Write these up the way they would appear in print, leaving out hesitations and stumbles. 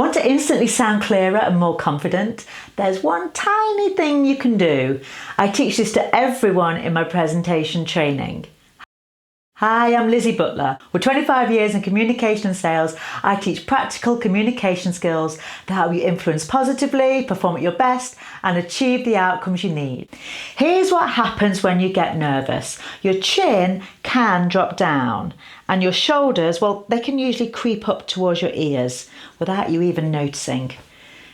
Want to instantly sound clearer and more confident? There's one tiny thing you can do. I teach this to everyone in my presentation training. Hi, I'm Lizzie Butler. With 25 years in communication and sales, I teach practical communication skills that help you influence positively, perform at your best, and achieve the outcomes you need. Here's what happens when you get nervous. Your chin can drop down, and your shoulders, well, they can usually creep up towards your ears without you even noticing.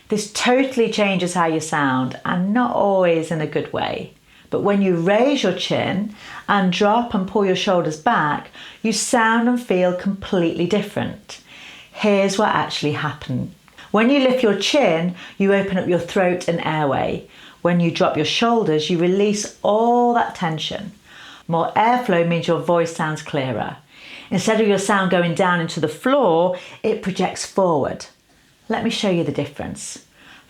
This totally changes how you sound, and not always in a good way. But when you raise your chin and drop and pull your shoulders back, you sound and feel completely different. Here's what actually happens. When you lift your chin, you open up your throat and airway. When you drop your shoulders, you release all that tension. More airflow means your voice sounds clearer. Instead of your sound going down into the floor, it projects forward. Let me show you the difference.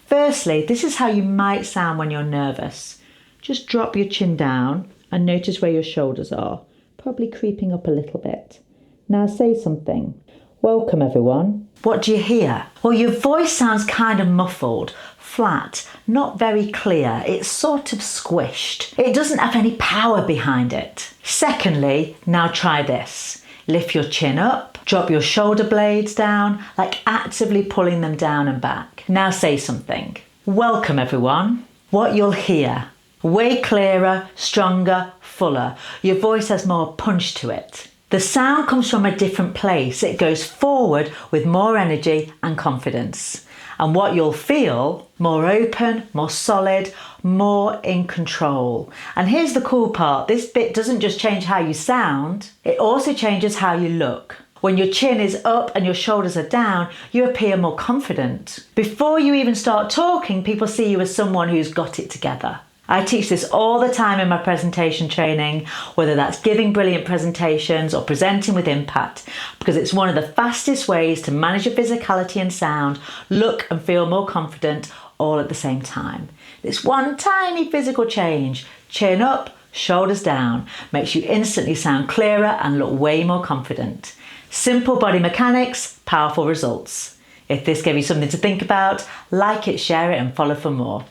Firstly, this is how you might sound when you're nervous. Just drop your chin down and notice where your shoulders are, probably creeping up a little bit. Now say something. Welcome everyone. What do you hear? Well, your voice sounds kind of muffled, flat, not very clear. It's sort of squished. It doesn't have any power behind it. Secondly, now try this. Lift your chin up, drop your shoulder blades down, like actively pulling them down and back. Now say something. Welcome everyone. What you'll hear. Way clearer, stronger, fuller. Your voice has more punch to it. The sound comes from a different place. It goes forward with more energy and confidence. And what you'll feel, more open, more solid, more in control. And here's the cool part. This bit doesn't just change how you sound, it also changes how you look. When your chin is up and your shoulders are down, you appear more confident. Before you even start talking, people see you as someone who's got it together. I teach this all the time in my presentation training, whether that's giving brilliant presentations or presenting with impact, because it's one of the fastest ways to manage your physicality and sound, look and feel more confident all at the same time. This one tiny physical change, chin up, shoulders down, makes you instantly sound clearer and look way more confident. Simple body mechanics, powerful results. If this gave you something to think about, like it, share it and follow for more.